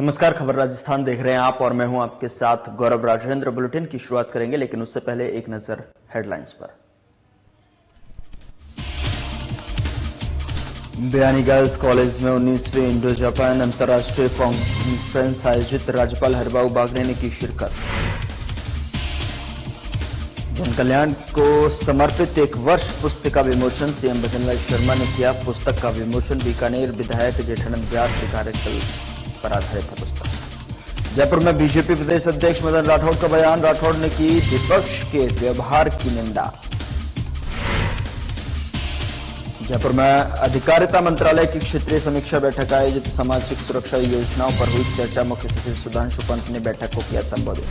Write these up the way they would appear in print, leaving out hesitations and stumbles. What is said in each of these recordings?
नमस्कार, खबर राजस्थान देख रहे हैं आप और मैं हूं आपके साथ गौरव राजेंद्र। बुलेटिन की शुरुआत करेंगे, लेकिन उससे पहले एक नजर हेडलाइंस पर। बयानी गर्ल्स कॉलेज में 19वीं इंडो जापान अंतर्राष्ट्रीय कॉन्फ्रेंस आयोजित, राज्यपाल हरिभाऊ बागड़े ने की शिरकत। जन कल्याण को समर्पित एक वर्ष पुस्तिका विमोचन, सीएम भजनलाल शर्मा ने किया पुस्तक का विमोचन। बीकानेर विधायक जेठानंद व्यास के कार्यकाल पर आधारित है पुस्तक। जयपुर में बीजेपी प्रदेश अध्यक्ष मदन राठौड़ का बयान, राठौड़ ने की विपक्ष के व्यवहार की निंदा। जयपुर में अधिकारिता मंत्रालय की क्षेत्रीय समीक्षा बैठक आयोजित, सामाजिक सुरक्षा योजनाओं पर हुई चर्चा। मुख्य सचिव सुधांशु पंत ने बैठक को किया संबोधित।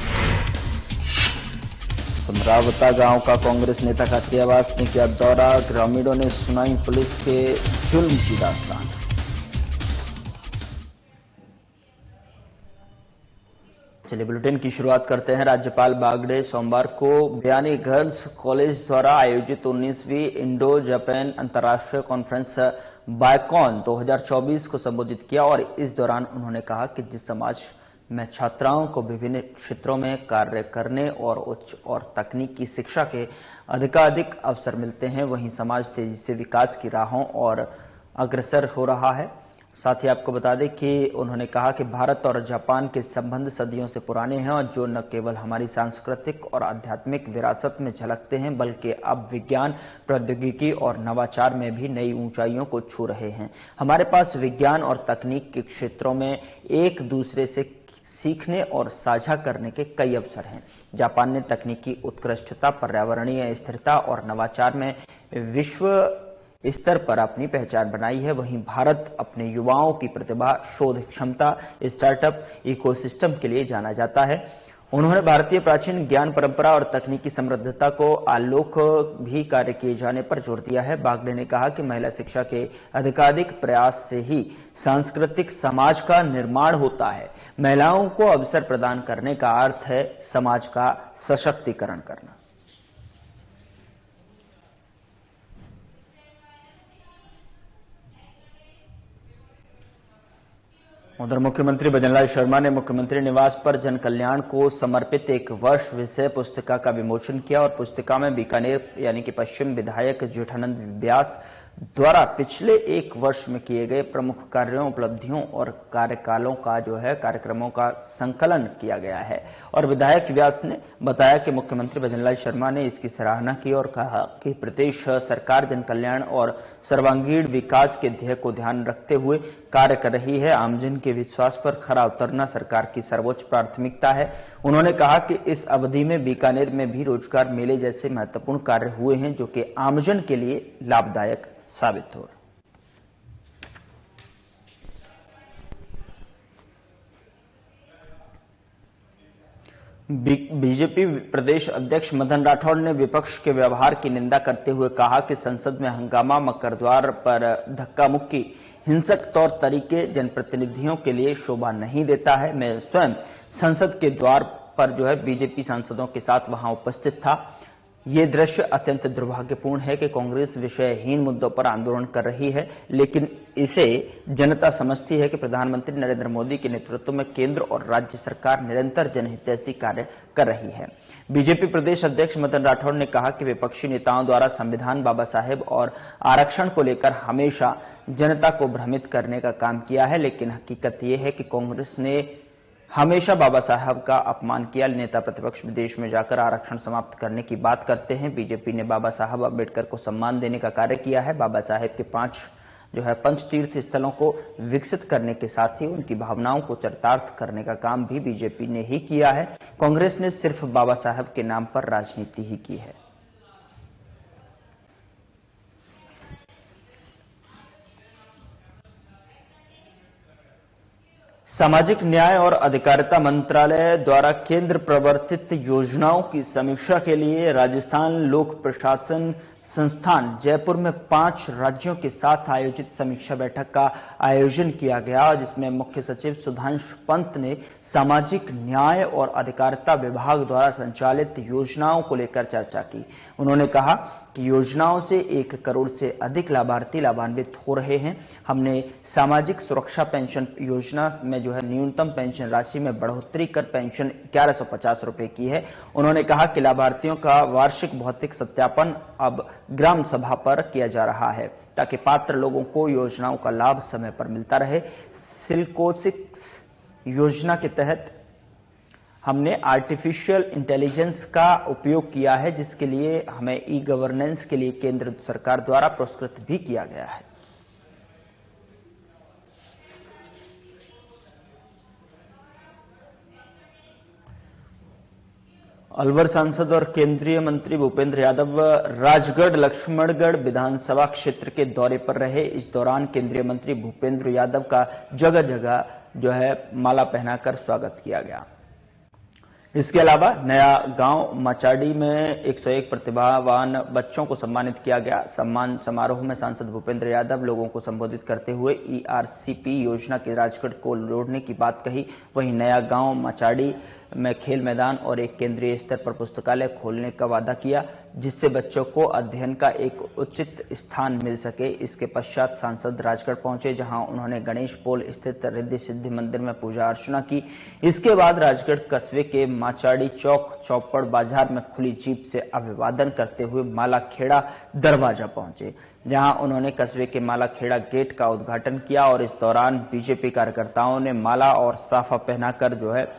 समरावता गांव का कांग्रेस नेता खाचरियावास ने किया दौरा, ग्रामीणों ने सुनाई पुलिस के जुल्म की दास्तान। चलिए बुलेटिन की शुरुआत करते हैं। राज्यपाल बागड़े सोमवार को बयानी गर्ल्स कॉलेज द्वारा आयोजित 19वीं इंडो जापान अंतर्राष्ट्रीय कॉन्फ्रेंस बायकॉन 2024 को संबोधित किया और इस दौरान उन्होंने कहा कि जिस समाज में छात्राओं को विभिन्न क्षेत्रों में कार्य करने और उच्च और तकनीकी शिक्षा के अधिकाधिक अवसर मिलते हैं, वहीं समाज तेजी से विकास की राहों और अग्रसर हो रहा है। साथ ही आपको बता दें कि उन्होंने कहा कि भारत और जापान के संबंध सदियों से पुराने हैं और जो न केवल हमारी सांस्कृतिक और आध्यात्मिक विरासत में झलकते हैं, बल्कि अब विज्ञान, प्रौद्योगिकी और नवाचार में भी नई ऊंचाइयों को छू रहे हैं। हमारे पास विज्ञान और तकनीक के क्षेत्रों में एक दूसरे से सीखने और साझा करने के कई अवसर हैं। जापान ने तकनीकी उत्कृष्टता, पर्यावरणीय स्थिरता और नवाचार में विश्व स्तर पर अपनी पहचान बनाई है, वहीं भारत अपने युवाओं की प्रतिभा, शोध क्षमता, स्टार्टअप इकोसिस्टम के लिए जाना जाता है। उन्होंने भारतीय प्राचीन ज्ञान परंपरा और तकनीकी समृद्धता को आलोक भी कार्य किए जाने पर जोर दिया है। बागड़े ने कहा कि महिला शिक्षा के अधिकाधिक प्रयास से ही सांस्कृतिक समाज का निर्माण होता है। महिलाओं को अवसर प्रदान करने का अर्थ है समाज का सशक्तिकरण करना। उधर मुख्यमंत्री भजनलाल शर्मा ने मुख्यमंत्री निवास पर जन कल्याण को समर्पित एक वर्ष विषय पुस्तिका का विमोचन किया और पुस्तिका में बीकानेर यानी कि पश्चिम विधायक जेठानंद व्यास द्वारा पिछले एक वर्ष में किए गए प्रमुख कार्यों, उपलब्धियों और कार्यकालों का कार्यक्रमों का संकलन किया गया है। और विधायक व्यास ने बताया कि मुख्यमंत्री भजनलाल शर्मा ने इसकी सराहना की और कहा कि प्रदेश सरकार जन कल्याण और सर्वांगीण विकास के ध्येय को ध्यान रखते हुए कार्य कर रही है। आमजन के विश्वास पर खरा उतरना सरकार की सर्वोच्च प्राथमिकता है। उन्होंने कहा कि इस अवधि में बीकानेर में भी रोजगार मेले जैसे महत्वपूर्ण कार्य हुए हैं, जो कि आमजन के लिए लाभदायक साबित हो। बीजेपी प्रदेश अध्यक्ष मदन राठौड़ ने विपक्ष के व्यवहार की निंदा करते हुए कहा कि संसद में हंगामा, मकरद्वार पर धक्का मुक्की, हिंसक तौर तरीके जनप्रतिनिधियों के लिए शोभा नहीं देता है। मैं स्वयं संसद के द्वार पर बीजेपी सांसदों के साथ वहां उपस्थित था। ये दृश्य अत्यंत दुर्भाग्यपूर्ण है कि कांग्रेस विषयहीन मुद्दों पर आंदोलन कर रही है, लेकिन इसे जनता समझती है कि प्रधानमंत्री नरेंद्र मोदी के नेतृत्व में केंद्र और राज्य सरकार निरंतर जनहितैषी कार्य कर रही है। बीजेपी प्रदेश अध्यक्ष मदन राठौड़ ने कहा कि विपक्षी नेताओं द्वारा संविधान, बाबा साहेब और आरक्षण को लेकर हमेशा जनता को भ्रमित करने का काम किया है, लेकिन हकीकत यह है कि कांग्रेस ने हमेशा बाबा साहब का अपमान किया। नेता प्रतिपक्ष विदेश में जाकर आरक्षण समाप्त करने की बात करते हैं। बीजेपी ने बाबा साहब अम्बेडकर को सम्मान देने का कार्य किया है। बाबा साहब के 5 पंचतीर्थ स्थलों को विकसित करने के साथ ही उनकी भावनाओं को चरितार्थ करने का काम भी बीजेपी ने ही किया है। कांग्रेस ने सिर्फ बाबा साहब के नाम पर राजनीति ही की है। सामाजिक न्याय और अधिकारिता मंत्रालय द्वारा केंद्र प्रवर्तित योजनाओं की समीक्षा के लिए राजस्थान लोक प्रशासन संस्थान जयपुर में 5 राज्यों के साथ आयोजित समीक्षा बैठक का आयोजन किया गया, जिसमें मुख्य सचिव सुधांशु पंत ने सामाजिक न्याय और अधिकारिता विभाग द्वारा संचालित योजनाओं को लेकर चर्चा की। उन्होंने कहा कि योजनाओं से 1 करोड़ से अधिक लाभार्थी लाभान्वित हो रहे हैं। हमने सामाजिक सुरक्षा पेंशन योजना में न्यूनतम पेंशन राशि में बढ़ोतरी कर पेंशन 1150 रुपए की है। उन्होंने कहा कि लाभार्थियों का वार्षिक भौतिक सत्यापन अब ग्राम सभा पर किया जा रहा है, ताकि पात्र लोगों को योजनाओं का लाभ समय पर मिलता रहे। सिल्कोसिस योजना के तहत हमने आर्टिफिशियल इंटेलिजेंस का उपयोग किया है, जिसके लिए हमें ई गवर्नेंस के लिए केंद्र सरकार द्वारा पुरस्कृत भी किया गया है। अलवर सांसद और केंद्रीय मंत्री भूपेंद्र यादव राजगढ़ लक्ष्मणगढ़ विधानसभा क्षेत्र के दौरे पर रहे। इस दौरान केंद्रीय मंत्री भूपेंद्र यादव का जगह जगह माला पहनाकर स्वागत किया गया। इसके अलावा नया गांव मचाड़ी में 101 प्रतिभावान बच्चों को सम्मानित किया गया। सम्मान समारोह में सांसद भूपेंद्र यादव लोगों को संबोधित करते हुए ERCP योजना के राजगढ़ को जोड़ने की बात कही। वहीं नया गांव मचाड़ी में खेल मैदान और एक केंद्रीय स्तर पर पुस्तकालय खोलने का वादा किया, जिससे बच्चों को अध्ययन का एक उचित स्थान मिल सके। इसके पश्चात सांसद राजगढ़ पहुंचे, जहां उन्होंने गणेश पोल स्थित रिद्धि सिद्धि मंदिर में पूजा अर्चना की। इसके बाद राजगढ़ कस्बे के माचाड़ी चौक चौपड़ बाजार में खुली जीप से अभिवादन करते हुए मालाखेड़ा दरवाजा पहुंचे, जहां उन्होंने कस्बे के मालाखेड़ा गेट का उद्घाटन किया। और इस दौरान बीजेपी कार्यकर्ताओं ने माला और साफा पहनाकर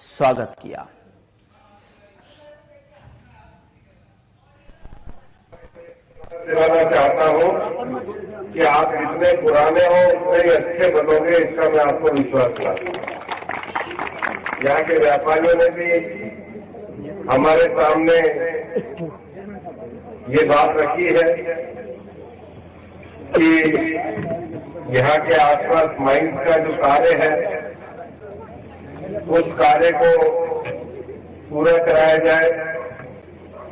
स्वागत किया। चाहता हूं कि आप जितने पुराने हो उतने ही अच्छे बनोगे, इसका मैं आपको विश्वास करता हूं। यहाँ के व्यापारियों ने भी हमारे सामने ये बात रखी है कि यहाँ के आसपास माइंस का जो कार्य है उस कार्य को पूरा कराया जाए।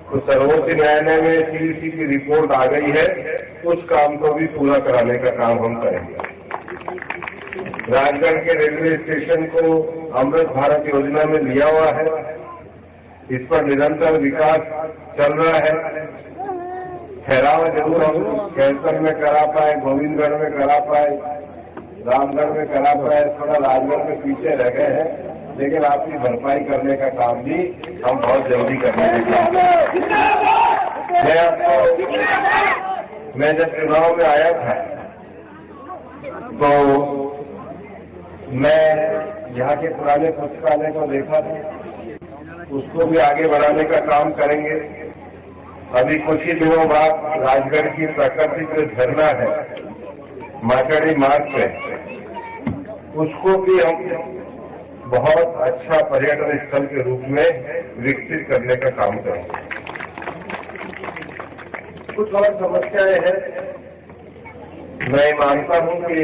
तो सर्वोच्च न्यायालय में CEC की रिपोर्ट आ गई है, उस काम को भी पूरा कराने का काम हम करेंगे। राजगढ़ के रेलवे स्टेशन को अमृत भारत योजना में लिया हुआ है, इस पर निरंतर विकास चल रहा है। ठहराव जरूर हम कैसर में करा पाए, गोविंदगढ़ में करा पाए, रामगढ़ में करा पाए, थोड़ा राजगढ़ में पीछे रह गए हैं, लेकिन आपकी भरपाई करने का काम भी हम बहुत जल्दी करने के मैं जब चुनाव में आया था तो मैं यहाँ के पुराने पुस्तकालय को देखा था, उसको भी आगे बढ़ाने का काम करेंगे। अभी कुछ ही दिनों बाद राजगढ़ की प्राकृतिक जो झरना है माचाड़ी मार्ग पे, उसको भी हम बहुत अच्छा पर्यटन स्थल के रूप में विकसित करने का काम करेंगे। कुछ और समस्याएं हैं, मैं मानता हूं कि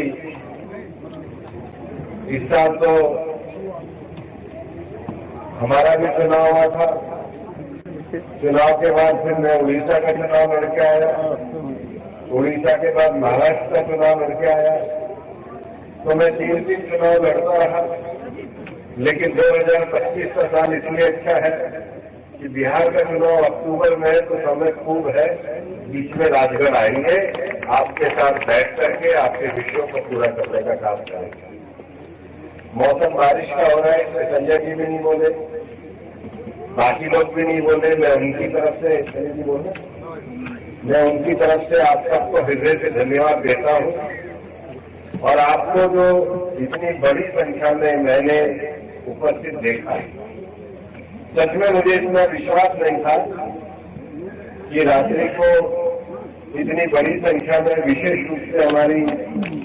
इस साल तो हमारा भी चुनाव हुआ था। चुनाव के बाद फिर मैं उड़ीसा का चुनाव लड़के आया, उड़ीसा के बाद महाराष्ट्र का चुनाव लड़के आया, तो मैं 3 चुनाव लड़ता रहा। लेकिन 2025 का साल इसलिए अच्छा है कि बिहार का चुनाव अक्टूबर में है, तो समय खूब है। बीच में राजगढ़ आएंगे, आपके साथ बैठ करके आपके विषयों को पूरा करने का काम करेंगे। मौसम बारिश का हो रहा है, इसमें संजय जी भी नहीं बोले, बाकी लोग भी नहीं बोले, मैं उनकी तरफ से नहीं बोले, मैं उनकी तरफ से आप सबको हृदय से धन्यवाद देता हूं। और आपको जो इतनी बड़ी संख्या में मैंने उपस्थित देखा, सच में मुझे इतना विश्वास नहीं था कि रात्रि को इतनी बड़ी संख्या में विशेष रूप से हमारी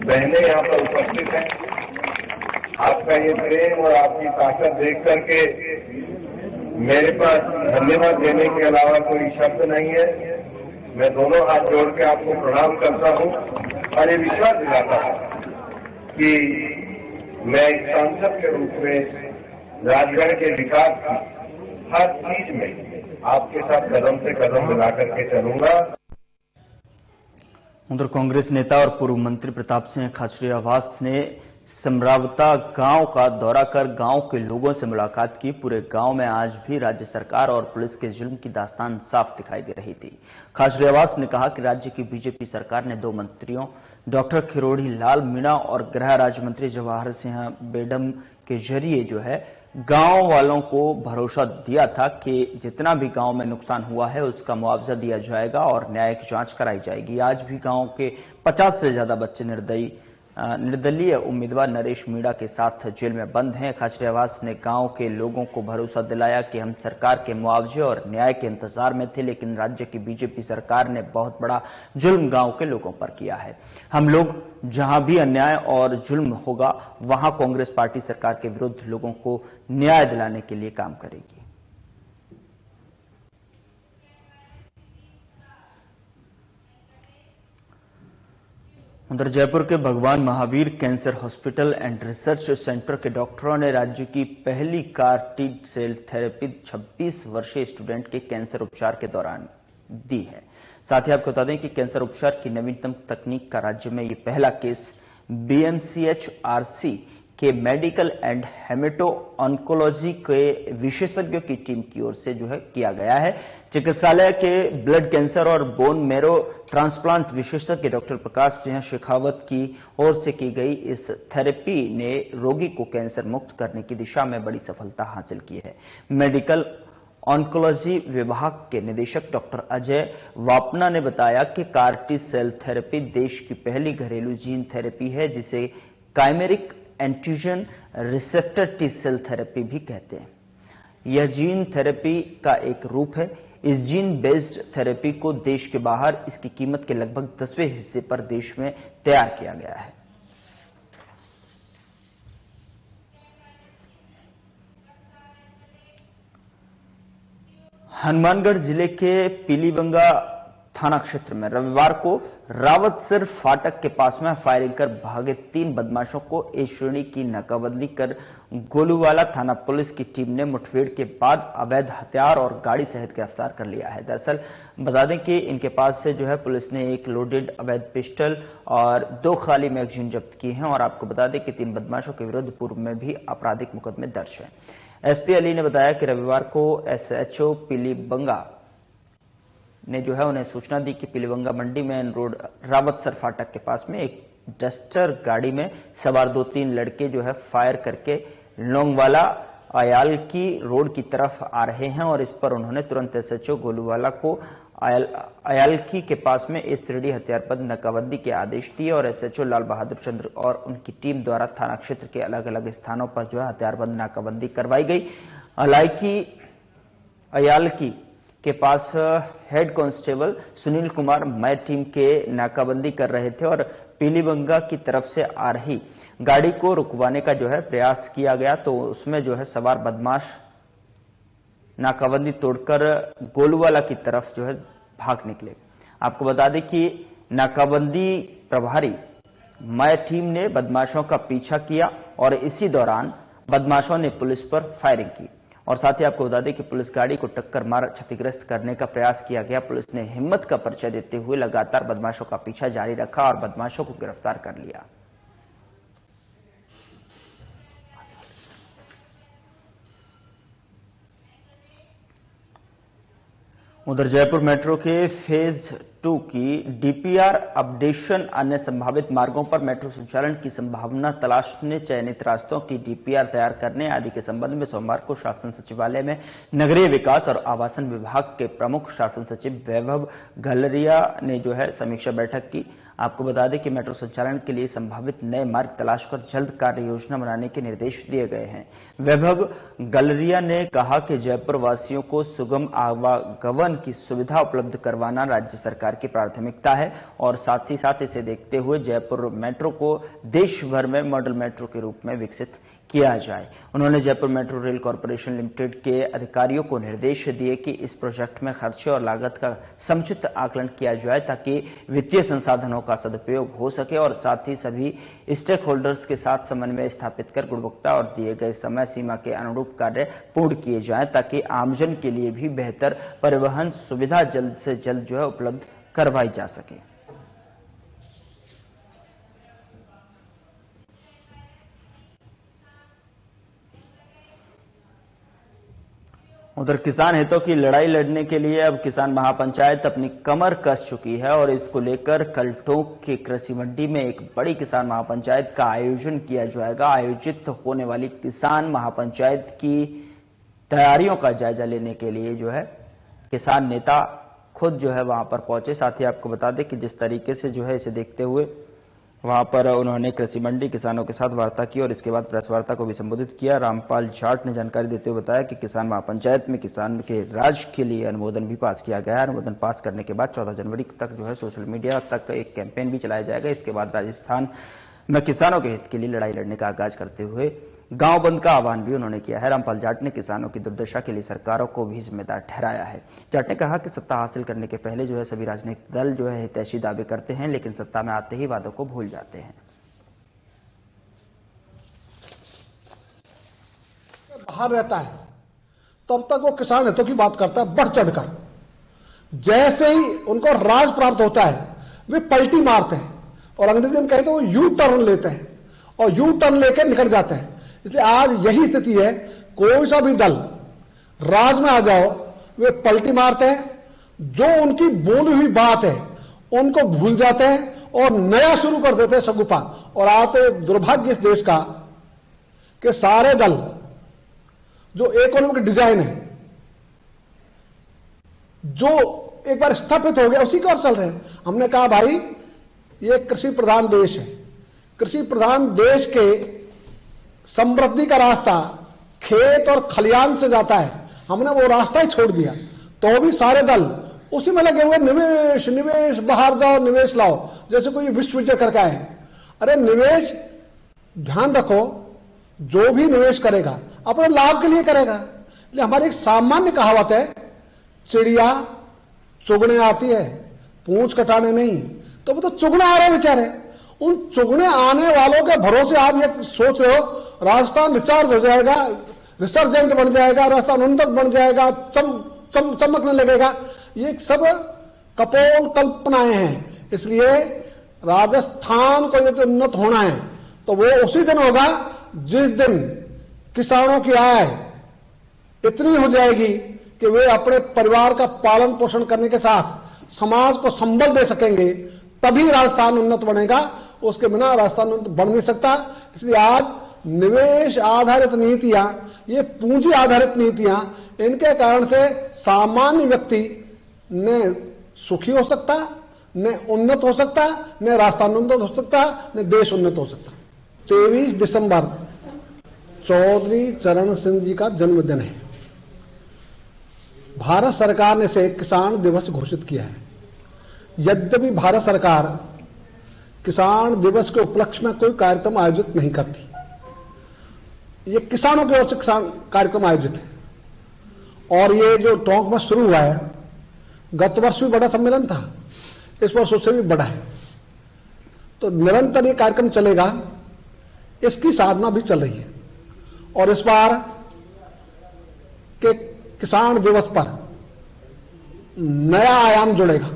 बहनें यहाँ पर उपस्थित हैं। आपका ये प्रेम और आपकी ताकत देख करके मेरे पास धन्यवाद देने के अलावा कोई शब्द नहीं है। मैं दोनों हाथ जोड़ के आपको प्रणाम करता हूं और ये विश्वास दिलाता हूं कि मैं एक सांसद के रूप में राजगढ़ के विकास की हर चीज में आपके साथ कदम से कदम मिला करके चलूंगा। उधर कांग्रेस नेता और पूर्व मंत्री प्रताप सिंह खाचरियावास ने समरावता गांव का दौरा कर गांव के लोगों से मुलाकात की। पूरे गांव में आज भी राज्य सरकार और पुलिस के जुल्म की दास्तान साफ दिखाई दे रही थी। खाचरियावास ने कहा कि राज्य की बीजेपी सरकार ने 2 मंत्रियों डॉक्टर खिरोड़ी लाल मीणा और गृह राज्य मंत्री जवाहर सिंह बेडम के जरिए जो है गांव वालों को भरोसा दिया था कि जितना भी गांव में नुकसान हुआ है उसका मुआवजा दिया जाएगा और न्यायिक जांच कराई जाएगी। आज भी गांव के 50 से ज्यादा बच्चे निर्दलीय उम्मीदवार नरेश मीणा के साथ जेल में बंद हैं। खाचरियावास ने गांव के लोगों को भरोसा दिलाया कि हम सरकार के मुआवजे और न्याय के इंतजार में थे, लेकिन राज्य की बीजेपी सरकार ने बहुत बड़ा जुल्म गांव के लोगों पर किया है। हम लोग जहां भी अन्याय और जुल्म होगा वहां कांग्रेस पार्टी सरकार के विरुद्ध लोगों को न्याय दिलाने के लिए काम करेगी। उधर जयपुर के भगवान Mahavir cancer hospital and research centre के डॉक्टरों ने राज्य की पहली CAR-T सेल थेरेपी 26 वर्षीय स्टूडेंट के कैंसर उपचार के दौरान दी है। साथ ही आपको बता दें कि कैंसर उपचार की नवीनतम तकनीक का राज्य में ये पहला केस BMCH-RC के मेडिकल एंड हेमेटो ऑन्कोलॉजी के विशेषज्ञों की टीम की ओर से जो है किया गया है। चिकित्सालय के ब्लड कैंसर और बोन मैरो ट्रांसप्लांट विशेषज्ञ डॉक्टर प्रकाश सिंह शेखावत की ओर से की गई इस थेरेपी ने रोगी को कैंसर मुक्त करने की दिशा में बड़ी सफलता हासिल की है। मेडिकल ऑन्कोलॉजी विभाग के निदेशक डॉक्टर अजय वापना ने बताया कि CAR-T सेल थेरेपी देश की पहली घरेलू जीन थेरेपी है, जिसे chimeric antigen receptor T cell therapy भी कहते हैं। यह जीन थेरेपी का एक रूप है। इस जीन बेस्ड थेरेपी को देश के बाहर इसकी कीमत के लगभग 10वें हिस्से पर देश में तैयार किया गया है। हनुमानगढ़ जिले के पीलीबंगा थाना क्षेत्र में रविवार को रावतसर फाटक के पास में फायरिंग कर भागे 3 बदमाशों को ए श्रेणी की नाकाबंदी कर गोलूवाला थाना पुलिस की टीम ने मुठभेड़ के बाद अवैध हथियार और गाड़ी सहित गिरफ्तार कर लिया है। दरअसल बता दें कि इनके पास से जो है पुलिस ने एक लोडेड अवैध पिस्टल और 2 खाली मैगजीन जब्त की हैं और आपको बता दें कि 3 बदमाशों के विरुद्ध पूर्व में भी आपराधिक मुकदमे दर्ज है। एसपी अली ने बताया कि रविवार को SHO पीलीबंगा ने जो है उन्हें सूचना दी कि पीलीबंगा मंडी मेन रोड रावतसर फाटक के पास में एक डस्टर गाड़ी में सवार 2-3 लड़के जो है फायर करके लोंगवाला अयालकी रोड की तरफ आ रहे हैं और इस पर उन्होंने तुरंत SHO गोलूवाला को अयालकी के पास में इस 3D हथियारबंद नाकाबंदी के आदेश दिए और SHO लाल बहादुर चंद्र और उनकी टीम द्वारा थाना क्षेत्र के अलग अलग स्थानों पर जो है हथियारबंद नाकाबंदी करवाई गई। अयालकी के पास हेड कांस्टेबल सुनील कुमार मय टीम के नाकाबंदी कर रहे थे और पीलीबंगा की तरफ से आ रही गाड़ी को रुकवाने का जो है प्रयास किया गया तो उसमें जो है सवार बदमाश नाकाबंदी तोड़कर गोलूवाला की तरफ जो है भाग निकले। आपको बता दें कि नाकाबंदी प्रभारी मय टीम ने बदमाशों का पीछा किया और इसी दौरान बदमाशों ने पुलिस पर फायरिंग की और साथ ही आपको बता दें कि पुलिस गाड़ी को टक्कर मार क्षतिग्रस्त करने का प्रयास किया गया। पुलिस ने हिम्मत का परिचय देते हुए लगातार बदमाशों का पीछा जारी रखा और बदमाशों को गिरफ्तार कर लिया। उधर जयपुर मेट्रो के फेज 2 की DPR अपडेशन अन्य संभावित मार्गों पर मेट्रो संचालन की संभावना तलाशने, चयनित रास्तों की DPR तैयार करने आदि के संबंध में सोमवार को शासन सचिवालय में नगरीय विकास और आवासन विभाग के प्रमुख शासन सचिव वैभव गलरिया ने जो है समीक्षा बैठक की। आपको बता दें कि मेट्रो संचालन के लिए संभावित नए मार्ग तलाश कर जल्द कार्य योजना बनाने के निर्देश दिए गए हैं। वैभव गलरिया ने कहा कि जयपुर वासियों को सुगम आवागमन की सुविधा उपलब्ध करवाना राज्य सरकार की प्राथमिकता है और साथ ही साथ इसे देखते हुए जयपुर मेट्रो को देश भर में मॉडल मेट्रो के रूप में विकसित किया जाए। उन्होंने Jaipur metro rail corporation limited के अधिकारियों को निर्देश दिए कि इस प्रोजेक्ट में खर्चे और लागत का समुचित आकलन किया जाए ताकि वित्तीय संसाधनों का सदुपयोग हो सके और साथ ही सभी स्टेक होल्डर्स के साथ समन्वय स्थापित कर गुणवत्ता और दिए गए समय सीमा के अनुरूप कार्य पूर्ण किए जाएं ताकि आमजन के लिए भी बेहतर परिवहन सुविधा जल्द से जल्द जो है उपलब्ध करवाई जा सके। उधर किसान हितों की लड़ाई लड़ने के लिए अब किसान महापंचायत अपनी कमर कस चुकी है और इसको लेकर कल टोंक के कृषि मंडी में एक बड़ी किसान महापंचायत का आयोजन किया जाएगा। आयोजित होने वाली किसान महापंचायत की तैयारियों का जायजा लेने के लिए जो है किसान नेता खुद जो है वहां पर पहुंचे। साथ ही आपको बता दें कि जिस तरीके से जो है इसे देखते हुए वहां पर उन्होंने कृषि मंडी किसानों के साथ वार्ता की और इसके बाद प्रेस वार्ता को भी संबोधित किया। रामपाल जाट ने जानकारी देते हुए बताया कि किसान महापंचायत में किसान के राज के लिए अनुमोदन भी पास किया गया है। अनुमोदन पास करने के बाद 14 जनवरी तक जो है सोशल मीडिया तक एक कैंपेन भी चलाया जाएगा। इसके बाद राजस्थान में किसानों के हित के लिए लड़ाई लड़ने का आगाज करते हुए गांव बंद का आह्वान भी उन्होंने किया है। रामपाल जाट ने किसानों की दुर्दशा के लिए सरकारों को भी जिम्मेदार ठहराया है। जाट ने कहा कि सत्ता हासिल करने के पहले जो है सभी राजनीतिक दल जो है हितैषी दावे करते हैं, लेकिन सत्ता में आते ही वादों को भूल जाते हैं। बाहर रहता है तब तक वो किसान हितों की बात करता है बढ़ चढ़कर। जैसे ही उनको राज प्राप्त होता है वे पलटी मारते हैं और अंग्रेजी में कहते हैं वो यू टर्न लेते हैं और यू टर्न लेकर निकल जाते हैं। इसलिए आज यही स्थिति है, कोई सा भी दल राज में आ जाओ वे पलटी मारते हैं, जो उनकी बोली हुई बात है उनको भूल जाते हैं और नया शुरू कर देते हैं सगुफा। और आज तो दुर्भाग्य इस देश का कि सारे दल जो इकोनॉमिक डिजाइन है जो एक बार स्थापित हो गया उसी की ओर चल रहे हैं। हमने कहा भाई ये कृषि प्रधान देश है, कृषि प्रधान देश के समृद्धि का रास्ता खेत और खलियान से जाता है, हमने वो रास्ता ही छोड़ दिया। तो भी सारे दल उसी में लगे हुए निवेश निवेश, बाहर जाओ निवेश लाओ, जैसे कोई विश्व विजय करके आए। अरे निवेश ध्यान रखो, जो भी निवेश करेगा अपने लाभ के लिए करेगा। इसलिए हमारी एक सामान्य कहावत है, चिड़िया चुगने आती है पूंछ कटाने नहीं। तो वो तो चुगने आ रहे बेचारे, उन चुगने आने वालों के भरोसे आप ये सोच रहे हो राजस्थान रिचार्ज हो जाएगा, रिसर्जेंट बन जाएगा, राजस्थान उन्नत बन जाएगा, चमकने लगेगा। ये सब कपोल कल्पनाएं हैं। इसलिए राजस्थान को यदि उन्नत होना है तो वो उसी दिन होगा जिस दिन किसानों की आय इतनी हो जाएगी कि वे अपने परिवार का पालन पोषण करने के साथ समाज को संबल दे सकेंगे, तभी राजस्थान उन्नत बनेगा। उसके बिना राजस्थान उन्नत बन नहीं सकता। इसलिए आज निवेश आधारित नीतियां, ये पूंजी आधारित नीतियां, इनके कारण से सामान्य व्यक्ति न सुखी हो सकता, न उन्नत हो सकता, न राजस्थान उन्नत हो सकता, न देश उन्नत हो सकता। 23 दिसंबर चौधरी चरण सिंह जी का जन्मदिन है। भारत सरकार ने इसे किसान दिवस घोषित किया है। यद्यपि भारत सरकार किसान दिवस के उपलक्ष्य में कोई कार्यक्रम आयोजित नहीं करती, ये किसानों की ओर से किसान कार्यक्रम आयोजित है। और ये जो टोंक में शुरू हुआ है, गत वर्ष भी बड़ा सम्मेलन था, इस वर्ष उससे भी बड़ा है। तो निरंतर ये कार्यक्रम चलेगा, इसकी साधना भी चल रही है। और इस बार के किसान दिवस पर नया आयाम जुड़ेगा।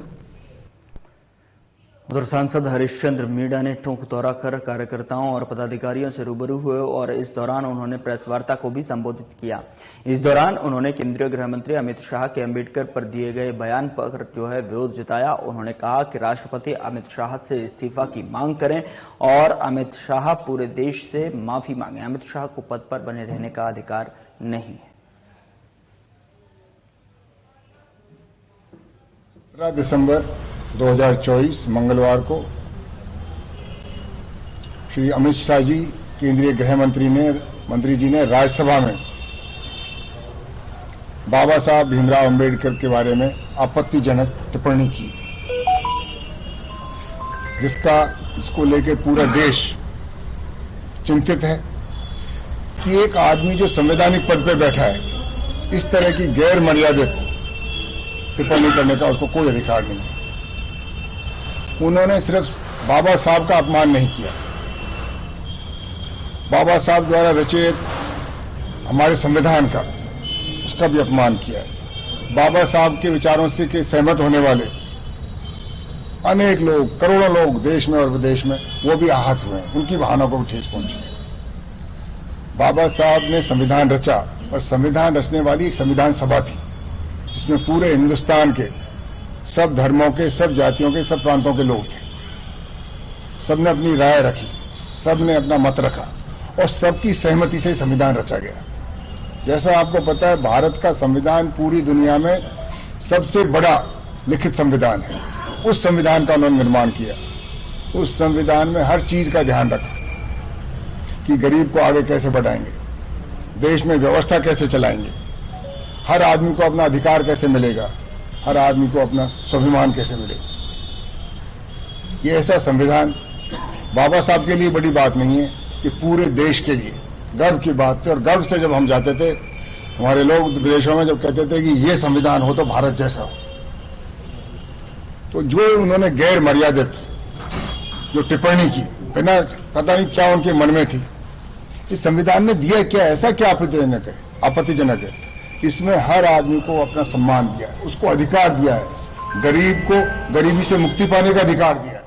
उधर सांसद हरिश्चंद्र मीणा ने टोंक दौरा कर कार्यकर्ताओं और पदाधिकारियों से रूबरू हुए और इस दौरान उन्होंने प्रेस वार्ता को भी संबोधित किया। इस दौरान उन्होंने केंद्रीय गृह मंत्री अमित शाह के अंबेडकर पर दिए गए बयान पर जो है विरोध जताया। उन्होंने कहा कि राष्ट्रपति अमित शाह से इस्तीफा की मांग करें और अमित शाह पूरे देश से माफी मांगे। अमित शाह को पद पर बने रहने का अधिकार नहीं है। 17 दिसंबर 2024 मंगलवार को श्री अमित शाह जी केंद्रीय गृह मंत्री जी ने राज्यसभा में बाबा साहब भीमराव अंबेडकर के बारे में आपत्तिजनक टिप्पणी की, जिसको लेकर पूरा देश चिंतित है कि एक आदमी जो संवैधानिक पद पर बैठा है, इस तरह की गैर मर्यादित टिप्पणी करने का उसको कोई अधिकार नहीं है। उन्होंने सिर्फ बाबा साहब का अपमान नहीं किया, बाबा साहब द्वारा रचित हमारे संविधान का, उसका भी अपमान किया है। बाबा साहब के विचारों से के सहमत होने वाले अनेक लोग, करोड़ों लोग देश में और विदेश में, वो भी आहत हुए हैं, उनकी भावनाओं को ठेस पहुंची है। बाबा साहब ने संविधान रचा और संविधान रचने वाली एक संविधान सभा थी, जिसमें पूरे हिंदुस्तान के सब धर्मों के, सब जातियों के, सब प्रांतों के लोग थे। सबने अपनी राय रखी, सबने अपना मत रखा और सबकी सहमति से संविधान रचा गया। जैसा आपको पता है, भारत का संविधान पूरी दुनिया में सबसे बड़ा लिखित संविधान है। उस संविधान का उन्होंने निर्माण किया। उस संविधान में हर चीज का ध्यान रखा कि गरीब को आगे कैसे बढ़ाएंगे, देश में व्यवस्था कैसे चलाएंगे, हर आदमी को अपना अधिकार कैसे मिलेगा, हर आदमी को अपना स्वाभिमान कैसे मिलेगा। ये ऐसा संविधान बाबा साहब के लिए बड़ी बात नहीं है, कि पूरे देश के लिए गर्व की बात थी। और गर्व से जब हम जाते थे, हमारे लोग विदेशों में जब कहते थे कि ये संविधान हो तो भारत जैसा हो, तो जो उन्होंने गैर मर्यादित जो टिप्पणी की, बिना पता नहीं क्या उनके मन में थी, इस संविधान ने दिया क्या, ऐसा क्या आपत्तिजनक है। इसमें हर आदमी को अपना सम्मान दिया है, उसको अधिकार दिया है, गरीब को गरीबी से मुक्ति पाने का अधिकार दिया है।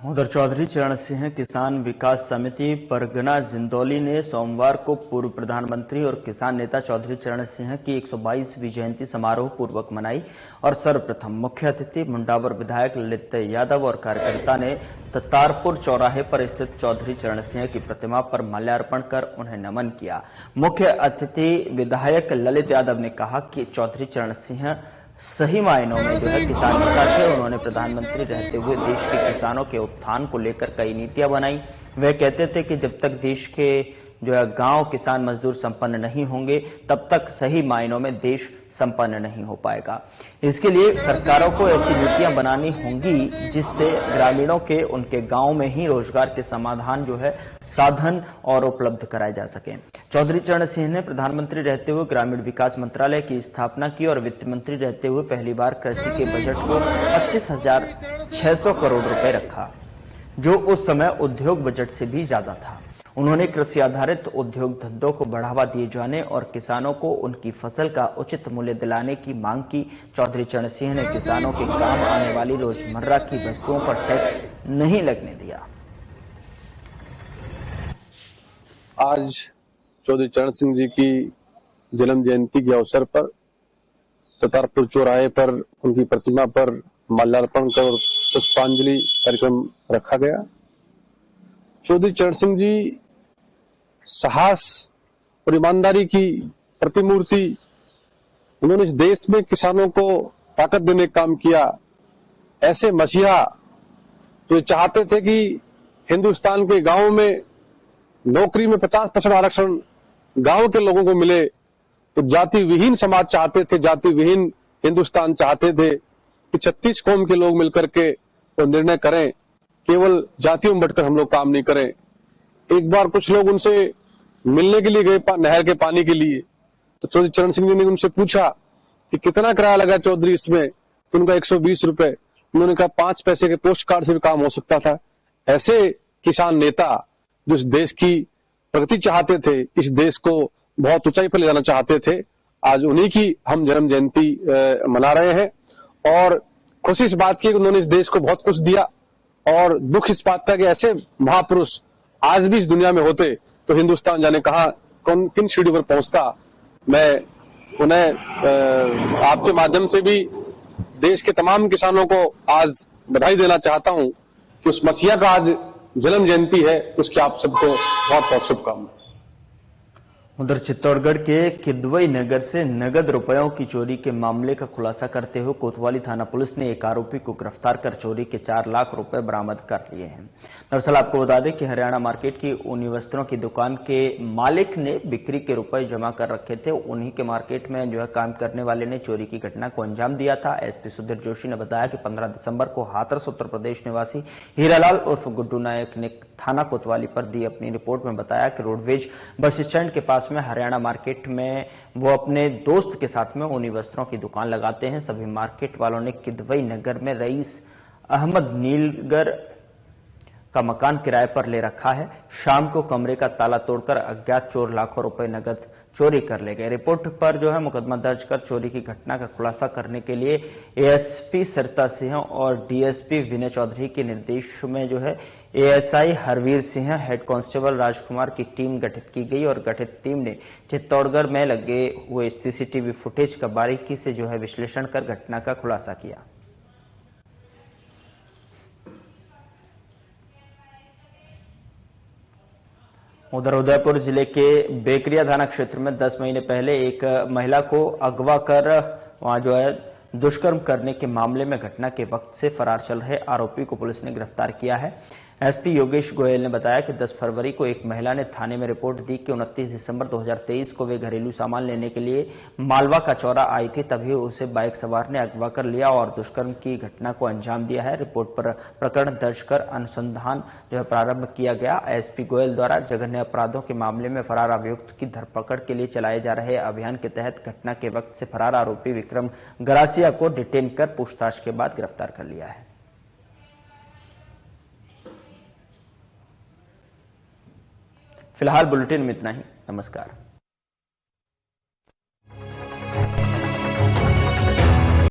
उधर चौधरी चरण सिंह किसान विकास समिति परगना जिंदौली ने सोमवार को पूर्व प्रधानमंत्री और किसान नेता चौधरी चरण सिंह की 122वीं जयंती समारोह पूर्वक मनाई और सर्वप्रथम मुख्य अतिथि मुंडावर विधायक ललित यादव और कार्यकर्ता ने ततारपुर चौराहे पर स्थित चौधरी चरण सिंह की प्रतिमा पर माल्यार्पण कर उन्हें नमन किया। मुख्य अतिथि विधायक ललित यादव ने कहा कि चौधरी चरण सिंह सही मायनों में किसान नेता थे। उन्होंने प्रधानमंत्री रहते हुए देश के किसानों के उत्थान को लेकर कई नीतियां बनाई। वे कहते थे कि जब तक देश के गांव किसान मजदूर संपन्न नहीं होंगे, तब तक सही मायनों में देश संपन्न नहीं हो पाएगा। इसके लिए सरकारों को ऐसी नीतियां बनानी होंगी जिससे ग्रामीणों के उनके गांव में ही रोजगार के समाधान साधन और उपलब्ध कराए जा सके। चौधरी चरण सिंह ने प्रधानमंत्री रहते हुए ग्रामीण विकास मंत्रालय की स्थापना की और वित्त मंत्री रहते हुए पहली बार कृषि के बजट को 25,600 करोड़ रुपए रखा, जो उस समय उद्योग बजट से भी ज्यादा था। उन्होंने कृषि आधारित उद्योग धंधों को बढ़ावा दिए जाने और किसानों को उनकी फसल का उचित मूल्य दिलाने की मांग की। चौधरी चरण सिंह ने किसानों के काम आने वाली रोजमर्रा की वस्तुओं पर टैक्स नहीं लगने दिया। आज चौधरी चरण सिंह जी की जन्म जयंती के अवसर पर ततारपुर चौराहे पर उनकी प्रतिमा पर माल्यार्पण कर पुष्पांजलि कार्यक्रम रखा गया। चौधरी चरण सिंह जी साहस और ईमानदारी की प्रतिमूर्ति। उन्होंने इस देश में किसानों को ताकत देने का काम किया। ऐसे मसीहा जो चाहते थे कि हिंदुस्तान के गांवों में नौकरी में 50% आरक्षण गांव के लोगों को मिले, तो जाति विहीन समाज चाहते थे, जाति विहीन हिंदुस्तान चाहते थे कि 36 कौम के लोग मिलकर के वो निर्णय करें, केवल जातियों में बंटकर हम लोग काम नहीं करें। एक बार कुछ लोग उनसे मिलने के लिए गए नहर के पानी के लिए, तो चौधरी चरण सिंह जी ने उनसे पूछा कि कितना किराया लगा चौधरी इसमें, तो उनका 120 रुपए। उन्होंने कहा 5 पैसे के पोस्ट कार्ड से भी काम हो सकता था। ऐसे किसान नेता जो इस देश की प्रगति चाहते थे, इस देश को बहुत ऊंचाई पर ले जाना चाहते थे, आज उन्हीं की हम जन्म जयंती मना रहे हैं। और खुशी इस बात की कि उन्होंने इस देश को बहुत कुछ दिया और दुख इस बात का कि ऐसे महापुरुष आज भी इस दुनिया में होते तो हिंदुस्तान जाने कहां किन सीढ़ी पर पहुंचता। मैं उन्हें आपके माध्यम से भी देश के तमाम किसानों को आज बधाई देना चाहता हूं कि उस मसीहा का आज जन्म जयंती है, उसकी आप सबको बहुत बहुत शुभकामनाएं। उधर चित्तौड़गढ़ के किदवई नगर से नगद रुपयों की चोरी के मामले का खुलासा करते हुए कोतवाली थाना पुलिस ने एक आरोपी को गिरफ्तार कर चोरी के 4 लाख रुपए बरामद कर लिए हैं। दरअसल आपको बता दें कि हरियाणा मार्केट की ऊनी वस्त्रों की दुकान के मालिक ने बिक्री के रुपए जमा कर रखे थे। उन्हीं के मार्केट में काम करने वाले ने चोरी की घटना को अंजाम दिया था। एसपी सुधीर जोशी ने बताया कि 15 दिसंबर को हाथरस उत्तर प्रदेश निवासी हीरालाल उर्फ गुड्डू नायक ने थाना कोतवाली पर दी अपनी रिपोर्ट में बताया कि रोडवेज बस स्टैंड के पास में हरियाणा मार्केट में वो अपने दोस्त के साथ में ऊनी वस्त्रों की दुकान लगाते हैं। सभी मार्केट वालों ने किदवई नगर में रईस अहमद नीलगर का मकान किराए पर ले रखा है। शाम को कमरे का ताला तोड़कर अज्ञात चोर लाखों रुपए नगद चोरी कर ले गए। रिपोर्ट पर जो है मुकदमा दर्ज कर चोरी की घटना का खुलासा करने के लिए एएसपी सरिता सिंह और डीएसपी विनय चौधरी के निर्देश में जो है ASI Harvir Singh, head constable Rajkumar की टीम गठित की गई और गठित टीम ने चित्तौड़गढ़ में लगे हुए सीसीटीवी फुटेज का बारीकी से जो है विश्लेषण कर घटना का खुलासा किया। उधर उदयपुर जिले के बेकरिया थाना क्षेत्र में 10 महीने पहले एक महिला को अगवा कर वहां जो है दुष्कर्म करने के मामले में घटना के वक्त से फरार चल रहे आरोपी को पुलिस ने गिरफ्तार किया है। एसपी योगेश गोयल ने बताया कि 10 फरवरी को एक महिला ने थाने में रिपोर्ट दी कि 29 दिसंबर 2023 को वे घरेलू सामान लेने के लिए मालवा का चौरा आई थी, तभी उसे बाइक सवार ने अगवा कर लिया और दुष्कर्म की घटना को अंजाम दिया है। रिपोर्ट पर प्रकरण दर्ज कर अनुसंधान जो है प्रारंभ किया गया। एसपी गोयल द्वारा जघन्य अपराधों के मामले में फरार अभियुक्त की धरपकड़ के लिए चलाए जा रहे अभियान के तहत घटना के वक्त से फरार आरोपी विक्रम गरासिया को डिटेन कर पूछताछ के बाद गिरफ्तार कर लिया है। फिलहाल बुलेटिन में इतना ही। नमस्कार।